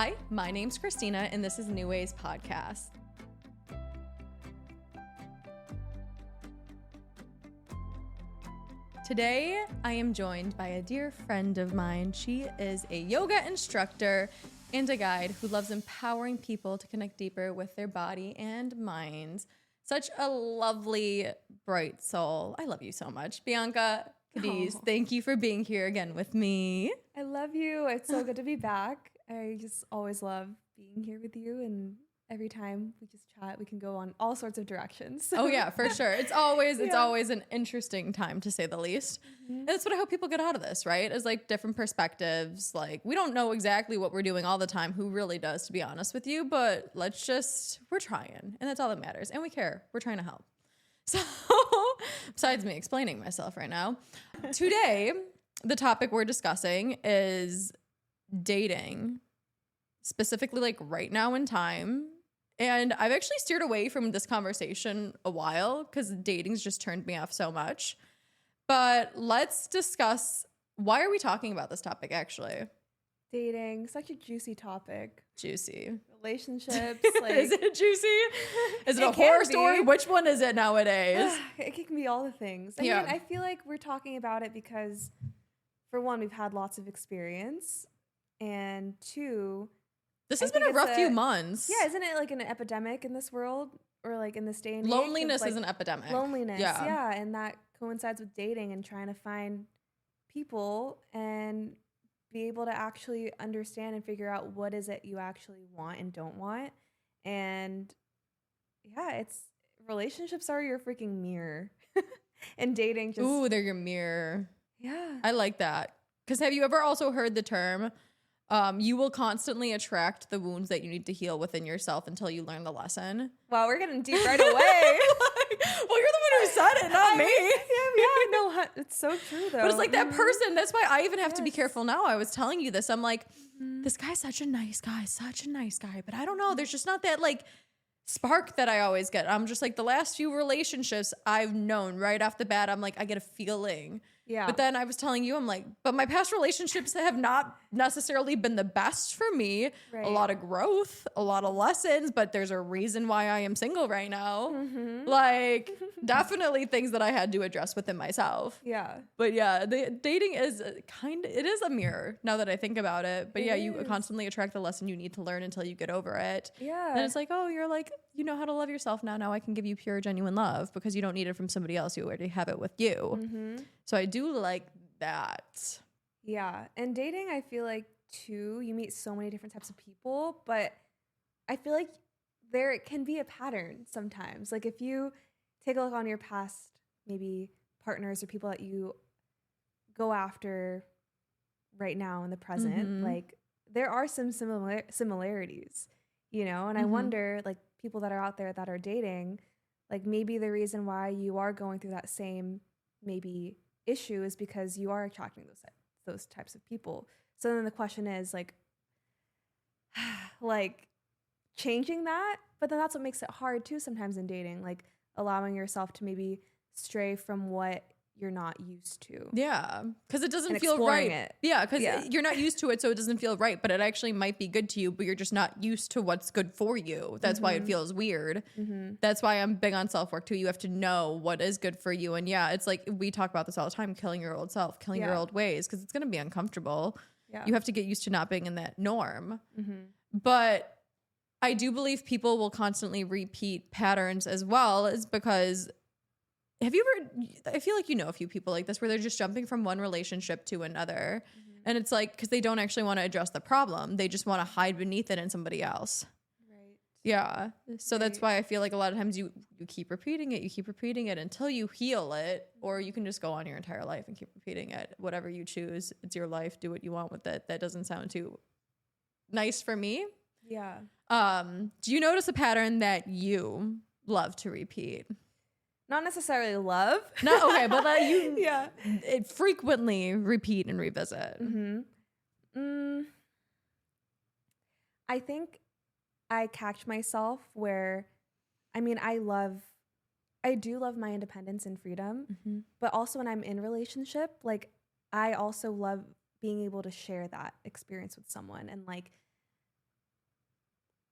Hi, my name's Christina, and this is New Ways Podcast. Today, I am joined by a dear friend of mine. She is a yoga instructor and a guide who loves empowering people to connect deeper with their body and minds. Such a lovely, bright soul. I love you so much. Bianca Cadiz, thank you for being here again with me. I love you. It's so good to be back. I just always love being here with you, and every time we just chat, we can go on all sorts of directions. Oh yeah, for sure. It's always an interesting time, to say the least. Mm-hmm. And that's what I hope people get out of this, right? Is like different perspectives. Like, we don't know exactly what we're doing all the time. Who really does, to be honest with you? But we're trying, and that's all that matters. And we care. We're trying to help. So, besides me explaining myself right now, today the topic we're discussing is dating, specifically like right now in time. And I've actually steered away from this conversation a while because dating's just turned me off so much. But let's discuss, why are we talking about this topic actually? Dating, such a juicy topic. Juicy. Relationships. Like, is it juicy? Is it a horror story? Which one is it nowadays? It can be all the things. I mean, I feel like we're talking about it because, for one, we've had lots of experience. And two, this has been a rough few months. Yeah, isn't it like an epidemic in this world, or like in this day and age? Loneliness is an epidemic. Loneliness, yeah, and that coincides with dating and trying to find people and be able to actually understand and figure out what is it you actually want and don't want. And yeah, relationships are your freaking mirror. And dating just... Ooh, they're your mirror. Yeah. I like that. Because have you ever also heard the term, you will constantly attract the wounds that you need to heal within yourself until you learn the lesson? Wow, we're getting deep right away. Well, you're the one who said it, not me. Yeah, no, it's so true though. But it's like that person, that's why I even have to be careful now. I was telling you this. I'm like, this guy's such a nice guy, but I don't know. There's just not that like spark that I always get. I'm just like, the last few relationships I've known right off the bat, I'm like, I get a feeling. Yeah. But then I was telling you, I'm like, but my past relationships have not necessarily been the best for me. Right. A lot of growth, a lot of lessons, but there's a reason why I am single right now. Mm-hmm. Like, definitely things that I had to address within myself. Yeah. But yeah, dating is it is a mirror now that I think about it. But you constantly attract the lesson you need to learn until you get over it. Yeah. And it's like, oh, you're like, you know how to love yourself now. Now I can give you pure, genuine love because you don't need it from somebody else. You already have it with you. Mm-hmm. So I do like that. Yeah. And dating, I feel like, too, you meet so many different types of people, but I feel like there can be a pattern sometimes. Like, if you take a look on your past, maybe partners or people that you go after right now in the present, mm-hmm. like, there are some similarities, you know? And mm-hmm. I wonder, like, people that are out there that are dating, like, maybe the reason why you are going through that same maybe issue is because you are attracting those types of people. So then the question is like changing that, but then that's what makes it hard too sometimes in dating, like allowing yourself to maybe stray from what you're not used to. Yeah, because it doesn't feel right. Yeah, because you're not used to it, so it doesn't feel right, but it actually might be good to you, but you're just not used to what's good for you. That's mm-hmm. why it feels weird. Mm-hmm. That's why I'm big on self-work too. You have to know what is good for you. And yeah, it's like, we talk about this all the time, killing your old self, killing your old ways, because it's going to be uncomfortable. Yeah. You have to get used to not being in that norm. Mm-hmm. But I do believe people will constantly repeat patterns as well, is because... Have you ever, I feel like you know a few people like this where they're just jumping from one relationship to another. Mm-hmm. And it's like, because they don't actually want to address the problem. They just want to hide beneath it in somebody else. Right. Yeah. So that's why I feel like a lot of times you keep repeating it until you heal it, or you can just go on your entire life and keep repeating it. Whatever you choose, it's your life. Do what you want with it. That doesn't sound too nice for me. Yeah. Do you notice a pattern that you love to repeat? Not necessarily love. No, okay, but that you it frequently repeat and revisit. Mm-hmm. I think I catch myself where, I mean, I do love my independence and freedom, mm-hmm. but also when I'm in a relationship, like, I also love being able to share that experience with someone and like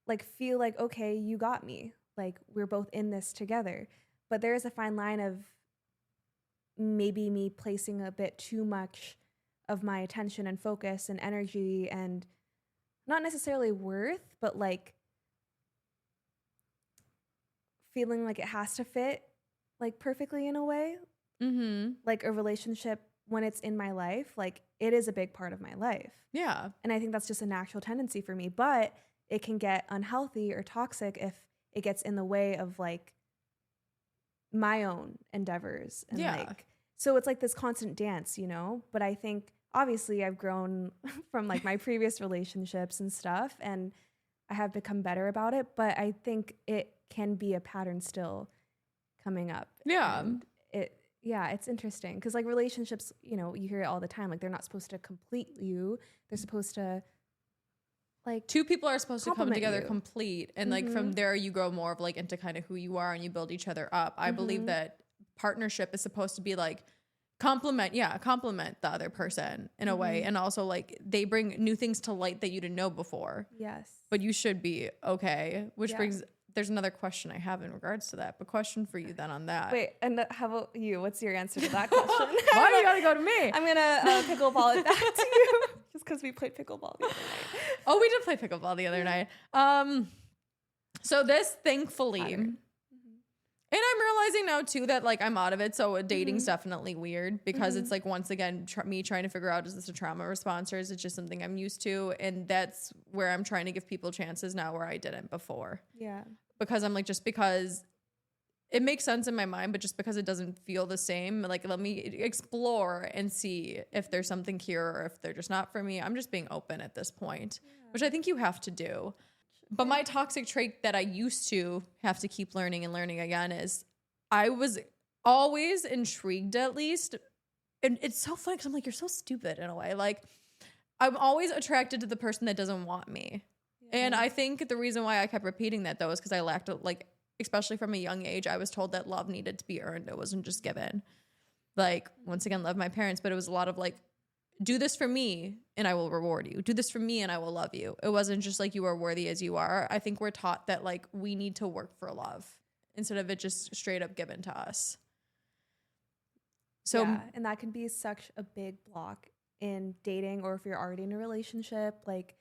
like feel like, okay, you got me. Like we're both in this together. But there is a fine line of maybe me placing a bit too much of my attention and focus and energy and not necessarily worth, but like feeling like it has to fit like perfectly in a way. Mm-hmm. Like a relationship when it's in my life, like it is a big part of my life. Yeah. And I think that's just a natural tendency for me, but it can get unhealthy or toxic if it gets in the way of like my own endeavors. And like, so it's like this constant dance, you know? But I think obviously I've grown from like my previous relationships and stuff, and I have become better about it, but I think it can be a pattern still coming up. Yeah. And it's interesting because like relationships, you know, you hear it all the time. Like they're not supposed to complete you. They're supposed to like two people are supposed to come together you. Complete. And like from there you grow more of like into kind of who you are and you build each other up. I believe that partnership is supposed to be like complement the other person in a way. And also like they bring new things to light that you didn't know before. Yes. But you should be okay. Which brings there's another question I have in regards to that, but question for you then on that. Wait, and how about you? What's your answer to that question? Why do you gotta go to me? I'm gonna pickleball it back to you just because we played pickleball the other night. Oh, we did play pickleball the other night. So this thankfully, and I'm realizing now too that like I'm out of it. So dating's definitely weird because it's like once again me trying to figure out, is this a trauma response or is it just something I'm used to? And that's where I'm trying to give people chances now where I didn't before. Yeah. Because I'm like, just because it makes sense in my mind, but just because it doesn't feel the same, like let me explore and see if there's something here or if they're just not for me. I'm just being open at this point, which I think you have to do. But my toxic trait that I used to have to keep learning and learning again is I was always intrigued, at least. And it's so funny because I'm like, you're so stupid in a way. Like I'm always attracted to the person that doesn't want me. And I think the reason why I kept repeating that though is because I lacked like, especially from a young age, I was told that love needed to be earned. It wasn't just given. Like once again, love my parents, but it was a lot of like, do this for me and I will reward you. Do this for me and I will love you. It wasn't just like you are worthy as you are. I think we're taught that like we need to work for love instead of it just straight up given to us. So, and that can be such a big block in dating or if you're already in a relationship. Like,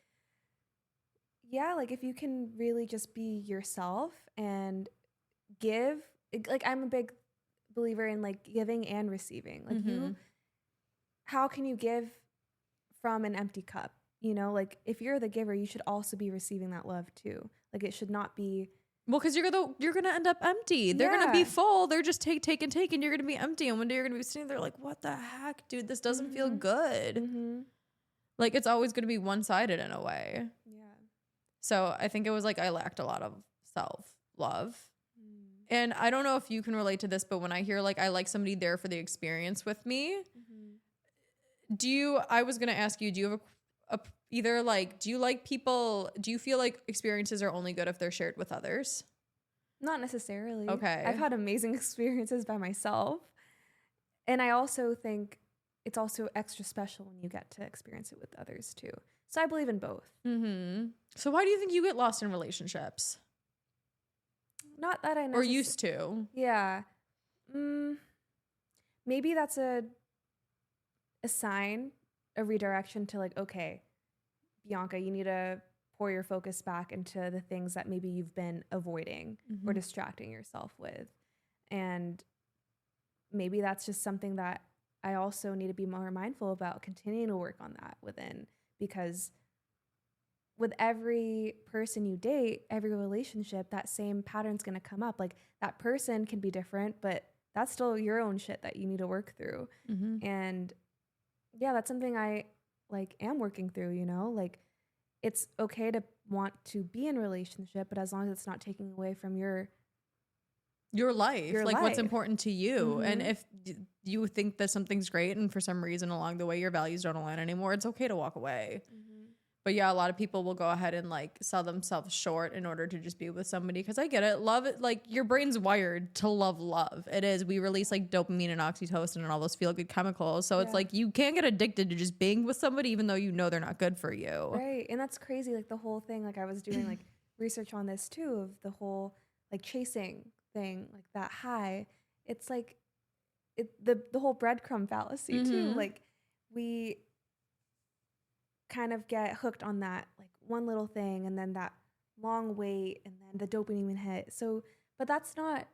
like if you can really just be yourself and give, like I'm a big believer in like giving and receiving. Like how can you give from an empty cup? You know, like if you're the giver, you should also be receiving that love too. Like it should not be. Well, because you're gonna end up empty. They're gonna be full. They're just take. And you're gonna be empty. And one day you're gonna be sitting there like, what the heck, dude? This doesn't feel good. Like it's always gonna be one-sided in a way. Yeah. So I think it was like I lacked a lot of self-love. And I don't know if you can relate to this, but when I hear like I like somebody there for the experience with me, I was gonna ask you, do you have either like, do you like people, do you feel like experiences are only good if they're shared with others? Not necessarily. Okay. I've had amazing experiences by myself. And I also think it's also extra special when you get to experience it with others too. So I believe in both. So why do you think you get lost in relationships? Not that I know. Or used to. Yeah. Maybe that's a sign, a redirection to like, okay, Bianca, you need to pour your focus back into the things that maybe you've been avoiding or distracting yourself with. And maybe that's just something that I also need to be more mindful about, continuing to work on that within, because with every person you date, every relationship, that same pattern's going to come up. Like that person can be different, but that's still your own shit that you need to work through. And yeah, that's something I like am working through, you know, like it's okay to want to be in a relationship, but as long as it's not taking away from your life, what's important to you. And if you think that something's great and for some reason along the way your values don't align anymore, it's okay to walk away. But yeah, a lot of people will go ahead and like sell themselves short in order to just be with somebody. Cause I get it. Love it. Like your brain's wired to love. It is. We release like dopamine and oxytocin and all those feel good chemicals. So it's like you can't get addicted to just being with somebody even though you know they're not good for you. Right. And that's crazy. Like the whole thing, like I was doing like research on this too, of the whole like chasing thing, like that high. It's like the whole breadcrumb fallacy too. Like we kind of get hooked on that like one little thing, and then that long wait, and then the dopamine hit. So, but that's not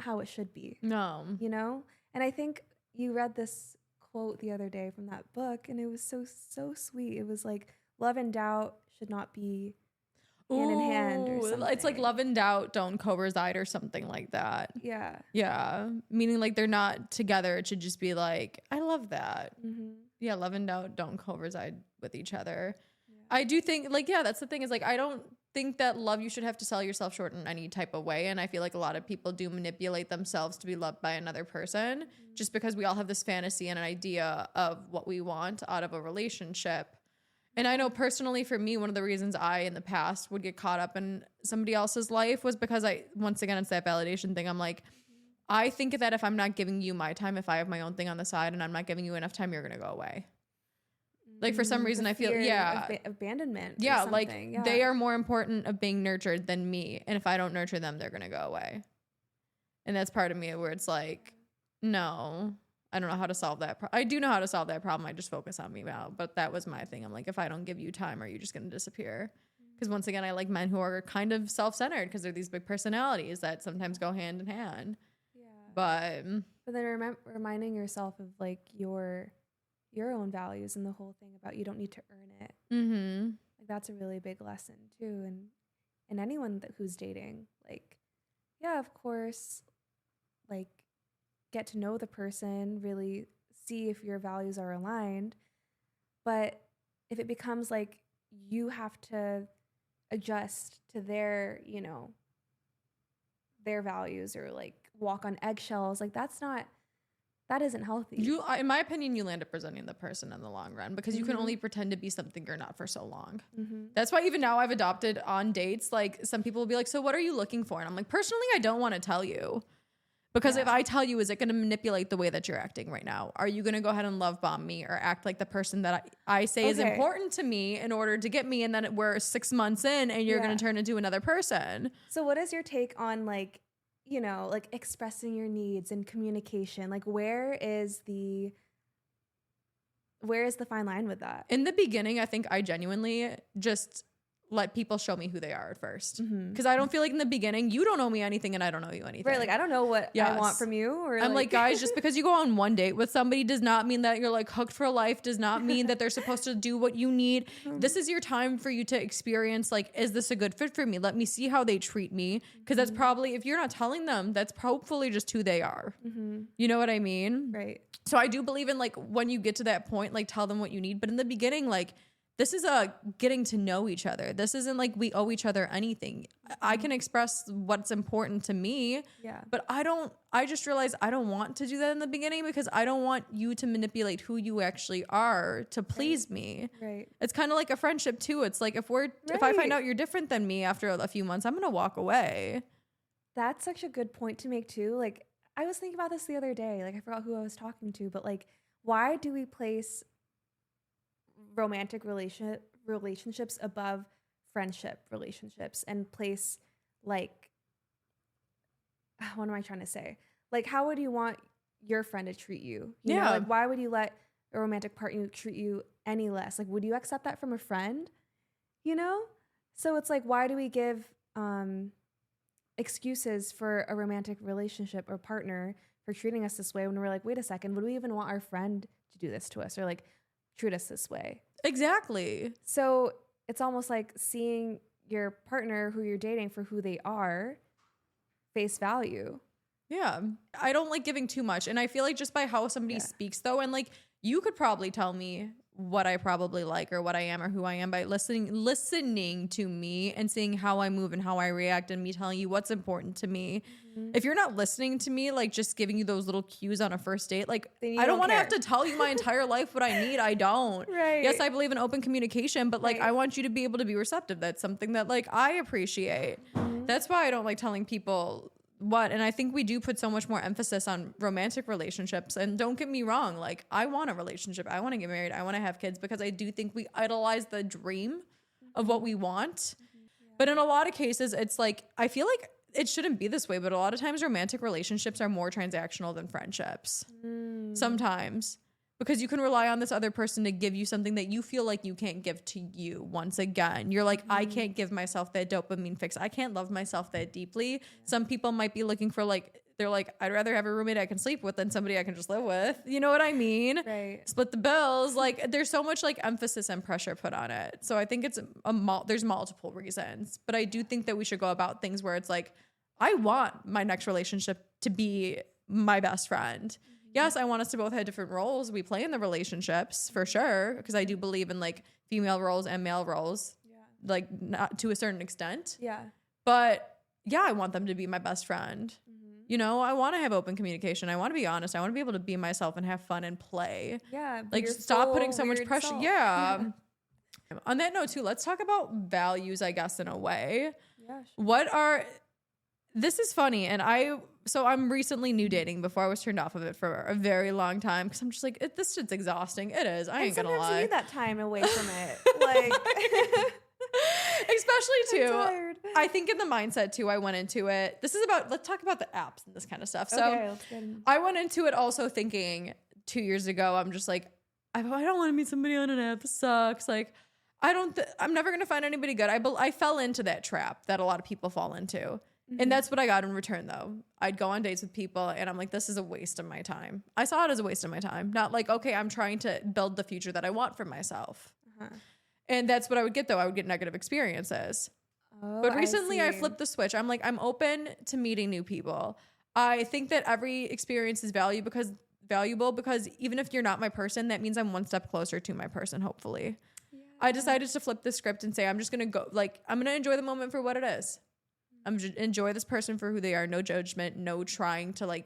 how it should be. No. You know? And I think you read this quote the other day from that book, and it was so sweet. It was like, love and doubt should not be hand in hand or something. It's like love and doubt don't co-reside or something like that. Yeah. Yeah. Meaning like they're not together. It should just be like, I love that. Yeah. Love and doubt don't co-reside with each other. Yeah. I do think like, yeah, that's the thing is like, I don't think that love, you should have to sell yourself short in any type of way. And I feel like a lot of people do manipulate themselves to be loved by another person just because we all have this fantasy and an idea of what we want out of a relationship. And I know personally for me, one of the reasons I in the past would get caught up in somebody else's life was because once again, it's that validation thing. I'm like, I think that if I'm not giving you my time, if I have my own thing on the side and I'm not giving you enough time, you're going to go away. Like for some reason I feel, abandonment. Yeah. Like they are more important of being nurtured than me. And if I don't nurture them, they're going to go away. And that's part of me where it's like, no, I don't know how to solve that. I do know how to solve that problem. I just focus on me now. But that was my thing. I'm like, if I don't give you time, are you just going to disappear? Because once again, I like men who are kind of self-centered because they're these big personalities that sometimes go hand in hand. Yeah. But then reminding yourself of like your own values and the whole thing about you don't need to earn it. Like that's a really big lesson too. And anyone who's dating, like, yeah, of course, like get to know the person, really see if your values are aligned. But if it becomes like you have to adjust to their, you know, their values or like walk on eggshells, like that isn't healthy. In my opinion, you land up presenting the person in the long run because you can only pretend to be something you're not for so long. That's why even now I've adopted on dates, like some people will be like, so what are you looking for? And I'm like, personally, I don't want to tell you. Because if I tell you, is it going to manipulate the way that you're acting right now? Are you going to go ahead and love bomb me or act like the person that I say is important to me in order to get me? And then we're 6 months in and you're going to turn into another person. So what is your take on like, you know, like expressing your needs and communication? Like where is the fine line with that? In the beginning, I think I genuinely just let people show me who they are at first. Because I don't feel like in the beginning, you don't owe me anything and I don't owe you anything. Right, like I don't know what I want from you. Or I'm like, guys, just because you go on one date with somebody does not mean that you're like hooked for life, does not mean that they're supposed to do what you need. This is your time for you to experience, like, is this a good fit for me? Let me see how they treat me. Because that's probably, if you're not telling them, that's hopefully just who they are. You know what I mean? Right. So I do believe in like when you get to that point, like tell them what you need. But in the beginning, like, this is a getting to know each other. This isn't like we owe each other anything. I can express what's important to me, but I just realized I don't want to do that in the beginning because I don't want you to manipulate who you actually are to please me. Right. It's kind of like a friendship too. It's like if I find out you're different than me after a few months, I'm going to walk away. That's such a good point to make too. Like I was thinking about this the other day. Like I forgot who I was talking to, but like why do we place romantic relationships above friendship relationships and place like, what am I trying to say? Like, how would you want your friend to treat you? You know, like why would you let a romantic partner treat you any less? Like, would you accept that from a friend? You know? So it's like, why do we give excuses for a romantic relationship or partner for treating us this way when we're like, wait a second, would we even want our friend to do this to us or like treat us this way? Exactly. So it's almost like seeing your partner who you're dating for who they are, face value. Yeah. I don't like giving too much. And I feel like just by how somebody speaks though, and like you could probably tell me what I probably like or what I am or who I am by listening to me and seeing how I move and how I react and me telling you what's important to me. If you're not listening to me, like just giving you those little cues on a first date, like I don't want to have to tell you my entire life what I need. I don't. Right. Yes, I believe in open communication, but like I want you to be able to be receptive. That's something that like I appreciate. That's why I don't like telling people and I think we do put so much more emphasis on romantic relationships. And don't get me wrong, like I want a relationship. I want to get married. I want to have kids because I do think we idolize the dream of what we want. But in a lot of cases, it's like, I feel like it shouldn't be this way, but a lot of times romantic relationships are more transactional than friendships. Sometimes. Because you can rely on this other person to give you something that you feel like you can't give to you once again. You're like, I can't give myself that dopamine fix. I can't love myself that deeply. Yeah. Some people might be looking for like, they're like, I'd rather have a roommate I can sleep with than somebody I can just live with. You know what I mean? Right. Split the bills. Like there's so much like emphasis and pressure put on it. So I think it's there's multiple reasons. But I do think that we should go about things where it's like, I want my next relationship to be my best friend. Yes, I want us to both have different roles we play in the relationships for sure, because I do believe in like female roles and male roles, like not to a certain extent. Yeah. But yeah, I want them to be my best friend. You know, I want to have open communication. I want to be honest. I want to be able to be myself and have fun and play. Yeah. Like stop putting so much pressure. Yeah. On that note too, let's talk about values, I guess, in a way. Yeah. Sure. This is funny. And I'm recently new dating before I was turned off of it for a very long time. Cause I'm just like, this shit's exhausting. It is. I ain't gonna lie. Sometimes you need that time away from it. Like, especially too, I think in the mindset too, I went into it. Let's talk about the apps and this kind of stuff. So I went into it also thinking 2 years ago, I'm just like, I don't want to meet somebody on an app. This sucks. Like, I'm never going to find anybody good. I fell into that trap that a lot of people fall into. And that's what I got in return, though. I'd go on dates with people, and I'm like, this is a waste of my time. I saw it as a waste of my time. Not like, okay, I'm trying to build the future that I want for myself. And that's what I would get, though. I would get negative experiences. Oh, but recently, I flipped the switch. I'm like, I'm open to meeting new people. I think that every experience is valuable because even if you're not my person, that means I'm one step closer to my person, hopefully. Yeah. I decided to flip the script and say, I'm just going to go, like, I'm going to enjoy the moment for what it is. I'm just enjoy this person for who they are. No judgment, no trying to like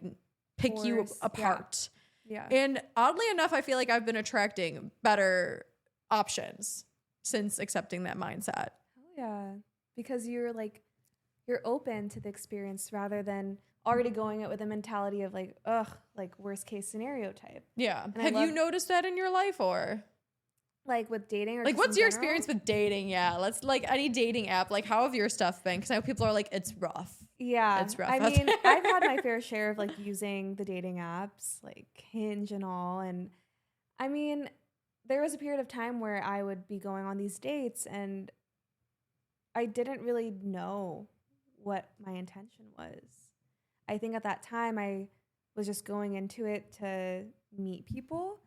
pick you apart. Yeah. And oddly enough, I feel like I've been attracting better options since accepting that mindset. Oh yeah. Because you're open to the experience rather than already going it with a mentality of like, ugh, like worst case scenario type. Yeah. And have you noticed that in your life or? Like with dating or like what's your experience with dating? Yeah. Let's like any dating app. Like how have your stuff been? Because I know people are like, it's rough. Yeah. It's rough. I mean, I've had my fair share of like using the dating apps like Hinge and all. And I mean, there was a period of time where I would be going on these dates and I didn't really know what my intention was. I think at that time I was just going into it to meet people.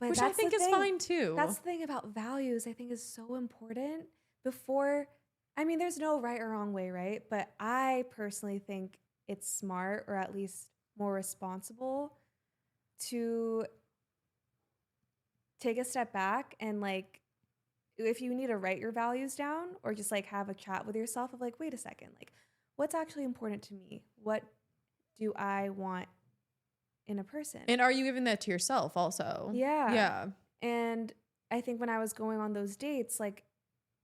But which I think is fine too. That's the thing about values I think is so important I mean, there's no right or wrong way, right? But I personally think it's smart or at least more responsible to take a step back and like, if you need to write your values down or just like have a chat with yourself of like, wait a second, like what's actually important to me? What do I want in a person? And are you giving that to yourself also? Yeah. Yeah. And I think when I was going on those dates, like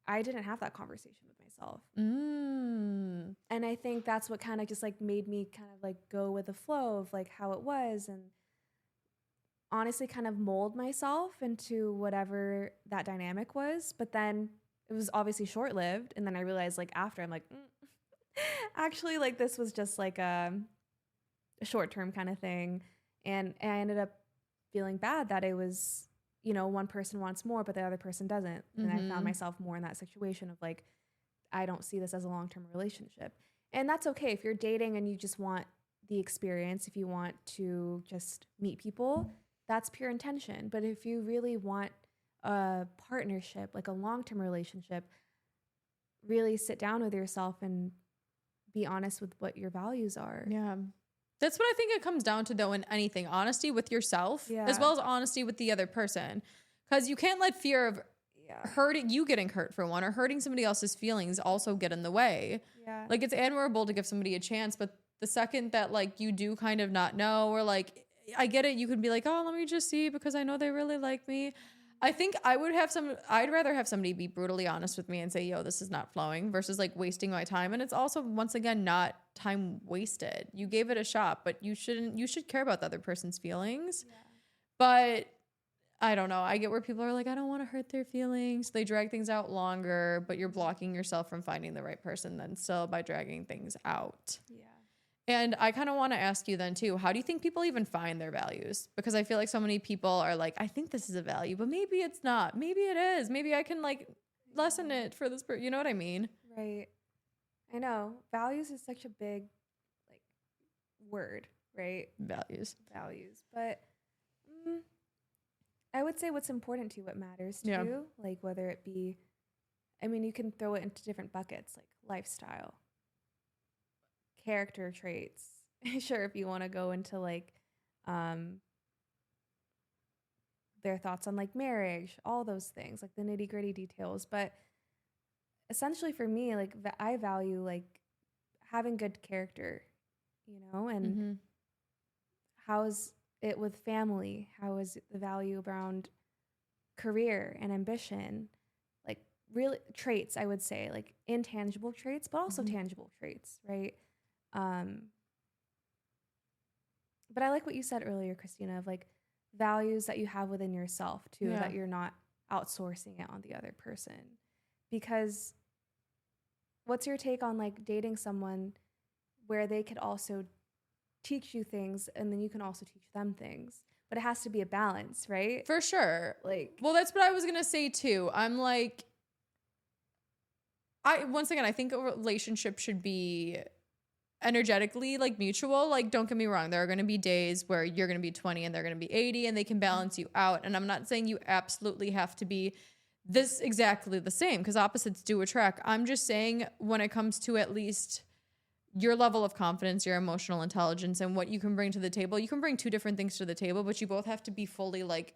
I didn't have that conversation with myself. And I think that's what kind of just like made me kind of like go with the flow of like how it was and honestly kind of mold myself into whatever that dynamic was. But then it was obviously short-lived. And then I realized like after I'm like, actually like this was just like a short-term kind of thing. And I ended up feeling bad that it was, you know, one person wants more, but the other person doesn't. And I found myself more in that situation of like, I don't see this as a long-term relationship. And that's okay if you're dating and you just want the experience, if you want to just meet people, that's pure intention. But if you really want a partnership, like a long-term relationship, really sit down with yourself and be honest with what your values are. Yeah. That's what I think it comes down to, though, in anything. Honesty with yourself, as well as honesty with the other person. Because you can't let fear of getting hurt for one, or hurting somebody else's feelings also get in the way. Yeah. Like, it's admirable to give somebody a chance, but the second that, like, you do kind of not know, or, like, I get it, you could be like, oh, let me just see because I know they really like me. I think I'd rather have somebody be brutally honest with me and say, yo, this is not flowing, versus like wasting my time. And it's also, once again, not time wasted. You gave it a shot, but you should care about the other person's feelings. Yeah. But I don't know. I get where people are like, I don't want to hurt their feelings. They drag things out longer, but you're blocking yourself from finding the right person then still by dragging things out. Yeah. And I kind of want to ask you then too, how do you think people even find their values? Because I feel like so many people are like, I think this is a value, but maybe it's not. Maybe it is. Maybe I can like lessen it for this person. You know what I mean? Right. I know. Values is such a big like word, right? Values. But I would say what's important to you, what matters to you, like whether it be, I mean, you can throw it into different buckets, like lifestyle, character traits. Sure, if you want to go into like their thoughts on like marriage, all those things, like the nitty gritty details. But essentially for me, like I value like having good character, you know, and how's it with family? How is the value around career and ambition? Like really traits, I would say, like intangible traits, but also tangible traits, right? But I like what you said earlier, Christina, of like values that you have within yourself too, that you're not outsourcing it on the other person. Because what's your take on like dating someone where they could also teach you things and then you can also teach them things, but it has to be a balance, right? For sure. Like, well, that's what I was gonna say too. I'm like, once again, I think a relationship should be energetically like mutual. Like, don't get me wrong, there are going to be days where you're going to be 20 and they're going to be 80 and they can balance you out. And I'm not saying you absolutely have to be this exactly the same, because opposites do attract. I'm just saying when it comes to at least your level of confidence, your emotional intelligence, and what you can bring to the table, you can bring two different things to the table, but you both have to be fully like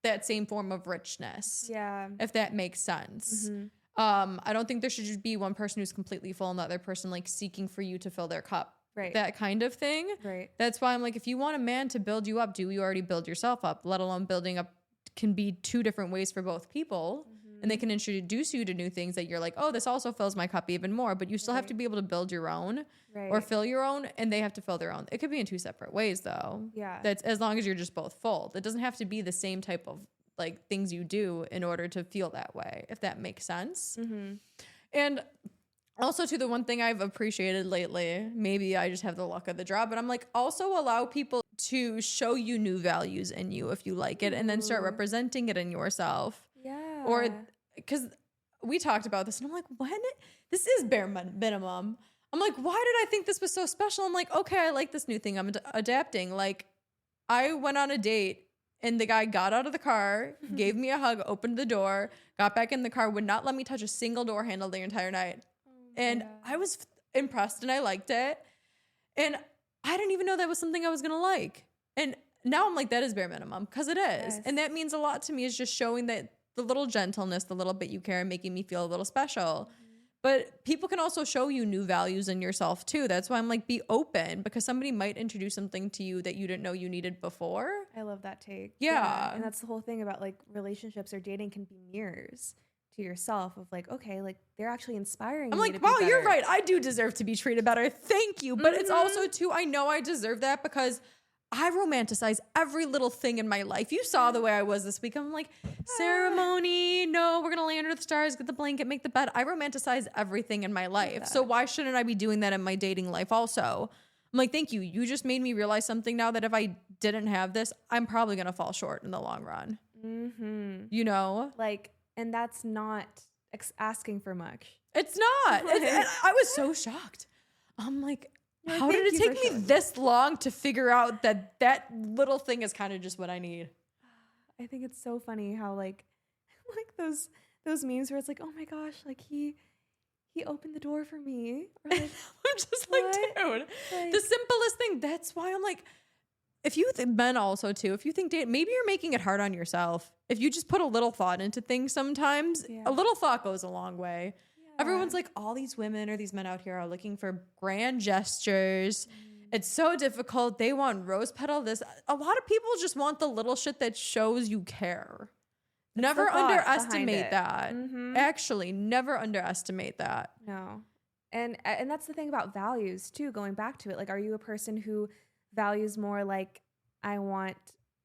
that same form of richness. Yeah. If that makes sense. I don't think there should just be one person who's completely full and the other person like seeking for you to fill their cup. Right. That kind of thing. Right. That's why I'm like, if you want a man to build you up, do you already build yourself up? Let alone building up can be two different ways for both people. And they can introduce you to new things that you're like, oh, this also fills my cup even more. But you still have to be able to build your own or fill your own, and they have to fill their own. It could be in two separate ways though. Yeah. That's as long as you're just both full. It doesn't have to be the same type of like things you do in order to feel that way, if that makes sense. And also too, the one thing I've appreciated lately, maybe I just have the luck of the draw, but I'm like, also allow people to show you new values in you if you like it, and then start representing it in yourself. Yeah. Or because we talked about this and I'm like, this is bare minimum. I'm like, why did I think this was so special? I'm like, okay, I like this new thing I'm adapting. Like, I went on a date and the guy got out of the car, gave me a hug, opened the door, got back in the car, would not let me touch a single door handle the entire night. And I was impressed and I liked it. And I didn't even know that was something I was going to like. And now I'm like, that is bare minimum, because it is. Yes. And that means a lot to me, is just showing that the little gentleness, the little bit you care, and making me feel a little special. But people can also show you new values in yourself too. That's why I'm like, be open, because somebody might introduce something to you that you didn't know you needed before. I love that take. Yeah. And that's the whole thing about like relationships or dating can be mirrors to yourself of like, okay, like they're actually inspiring me. I'm like, wow, you're right. I do deserve to be treated better. Thank you. But it's also too, I know I deserve that because I romanticize every little thing in my life. You saw the way I was this week. I'm like, ceremony, no, we're going to lay under the stars, get the blanket, make the bed. I romanticize everything in my life. So why shouldn't I be doing that in my dating life also? I'm like, thank you. You just made me realize something now, that if I didn't have this, I'm probably going to fall short in the long run. You know? Like, and that's not asking for much. It's not. I was so shocked. I'm like, how did it take me this long to figure out that little thing is kind of just what I need? I think it's so funny how like those memes where it's like, oh my gosh, like he opened the door for me. Or like, I'm just like, dude, the simplest thing. That's why I'm like, if you men also too, if you think maybe you're making it hard on yourself. If you just put a little thought into things, sometimes a little thought goes a long way. Everyone's like, all these women or these men out here are looking for grand gestures. It's so difficult. They want rose petal this. A lot of people just want the little shit that shows you care. Never underestimate that. Actually, never underestimate that. No. And that's the thing about values too, going back to it. Like, are you a person who values more like, I want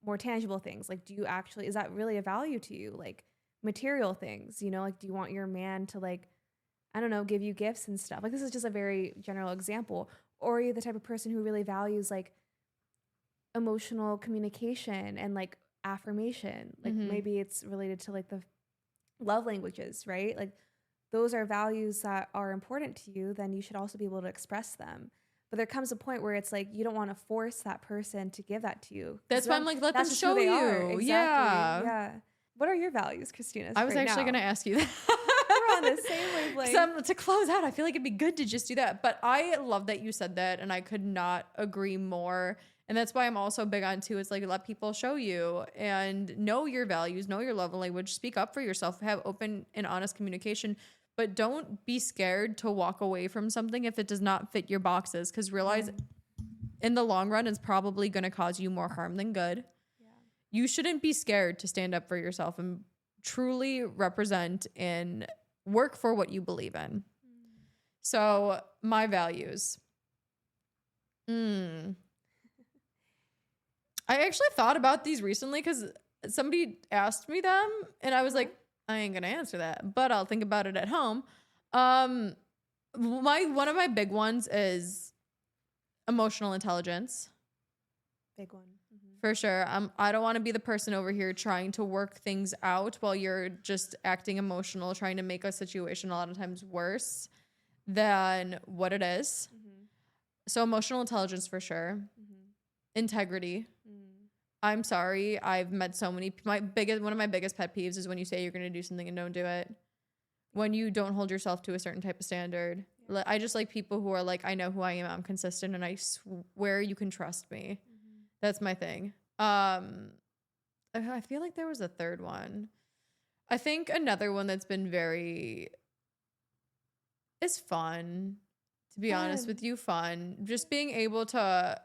more tangible things. Like, is that really a value to you? Like material things, you know, like, do you want your man to like, I don't know, give you gifts and stuff? Like, this is just a very general example. Or are you the type of person who really values like emotional communication and like affirmation? Like maybe it's related to like the love languages, right? Like those are values that are important to you, then you should also be able to express them. But there comes a point where it's like you don't want to force that person to give that to you. That's why I'm like, let them show you. Exactly. Yeah. What are your values, Christina? I was actually going to ask you that. We're on the same wavelength. To close out, I feel like it'd be good to just do that. But I love that you said that, and I could not agree more. And that's why I'm also big on too, is like, let people show you and know your values, know your love language, speak up for yourself, have open and honest communication, but don't be scared to walk away from something if it does not fit your boxes. Because realize in the long run, it's probably going to cause you more harm than good. Yeah. You shouldn't be scared to stand up for yourself and truly represent and work for what you believe in. So my values. I actually thought about these recently because somebody asked me them and I was like, I ain't gonna answer that, but I'll think about it at home. One of my big ones is emotional intelligence. Big one. For sure. I don't want to be the person over here trying to work things out while you're just acting emotional, trying to make a situation a lot of times worse than what it is. So emotional intelligence for sure. Integrity. I'm sorry. I've met so many. One of my biggest pet peeves is when you say you're going to do something and don't do it. When you don't hold yourself to a certain type of standard. Yeah. I just like people who are like, I know who I am. I'm consistent, and I swear you can trust me. That's my thing. I feel like there was a third one. I think another one that's been is fun. To be honest with you, fun. Just being able to.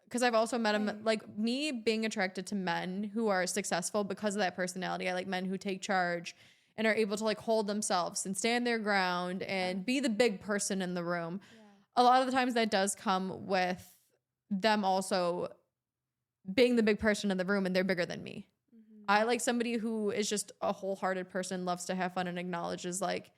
Because I've also met like me being attracted to men who are successful because of that personality. I like men who take charge and are able to like hold themselves and stand their ground and be the big person in the room. Yeah. A lot of the times that does come with them also being the big person in the room, and they're bigger than me. I like somebody who is just a wholehearted person, loves to have fun, and acknowledges like,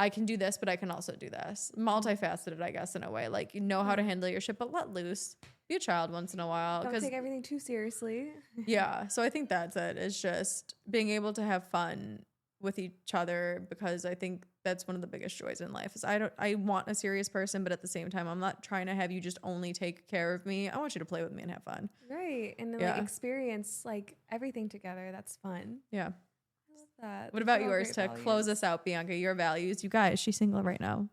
I can do this, but I can also do this. Multifaceted, I guess, in a way. Like, you know how to handle your shit, but let loose. Be a child once in a while. Don't take everything too seriously. Yeah. So I think that's it. It's just being able to have fun with each other, because I think that's one of the biggest joys in life. Is I want a serious person, but at the same time, I'm not trying to have you just only take care of me. I want you to play with me and have fun. Right. And then like experience like everything together. That's fun. Yeah. That. What about yours to close us out, Bianca? Your values. You guys, she's single right now.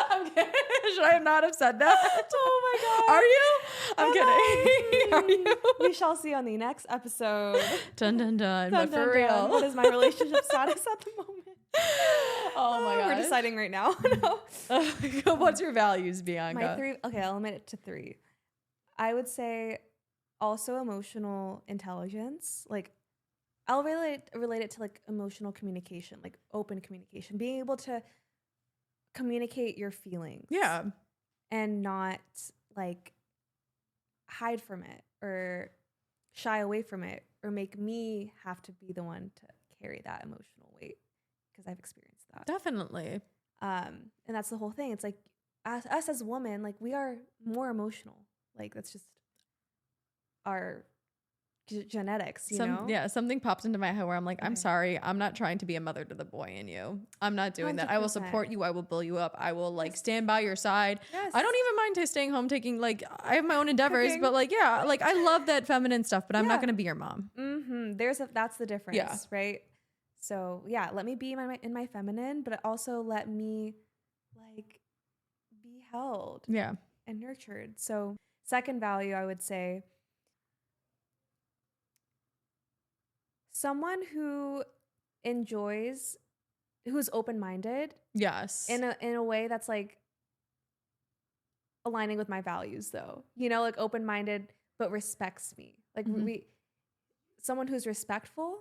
I'm kidding. Should I not have said that? Oh my God. Are you? I'm kidding. Are you? We shall see on the next episode. Dun dun dun. But for real. What is my relationship status at the moment? Oh my God. We're deciding right now. No. What's your values, Bianca? My 3. Okay, I'll limit it to 3. I would say also emotional intelligence. Like, I'll relate it to like emotional communication, like open communication, being able to communicate your feelings. Yeah. And not like hide from it or shy away from it or make me have to be the one to carry that emotional weight, because I've experienced that. Definitely. And that's the whole thing. It's like us as women, like we are more emotional. Like that's just our genetics, you know? Yeah, something popped into my head where I'm like, I'm sorry, I'm not trying to be a mother to the boy in you. I'm not doing 100%. That. I will support you. I will build you up. I will like stand by your side. Yes. I don't even mind staying home taking like, I have my own endeavors, but like, yeah, like I love that feminine stuff, but I'm not going to be your mom. That's the difference, right? So yeah, let me be in my feminine, but also let me like be held and nurtured. So second value, I would say, someone who enjoys, who's open-minded. Yes. In a way that's like aligning with my values though. You know, like open-minded but respects me. Like someone who's respectful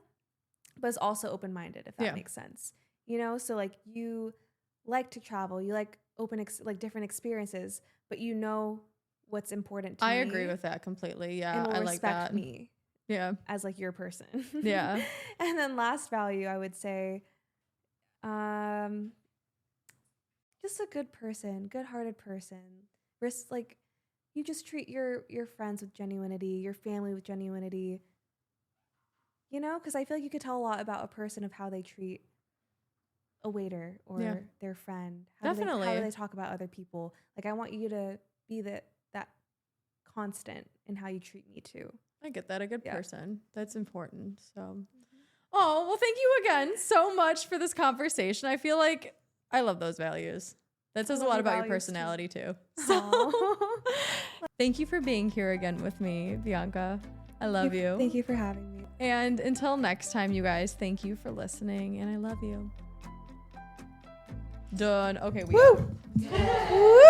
but is also open-minded, if that makes sense. You know, so like you like to travel, you like different experiences, but you know what's important to me. I agree with that completely. Yeah, and I like that. Me. Yeah. As like your person. Yeah. And then last value, I would say, just a good person, good-hearted person. Like you just treat your friends with genuinity, your family with genuinity. You know, because I feel like you could tell a lot about a person of how they treat a waiter or their friend. Definitely. How do they talk about other people? Like I want you to be that constant in how you treat me too. I get that. A good person. That's important. So, oh, well, thank you again so much for this conversation. I feel like I love those values. That says a lot about your personality too. So, thank you for being here again with me, Bianca. I love you. Thank you for having me. And until next time, you guys, thank you for listening, and I love you. Done. Okay, we go.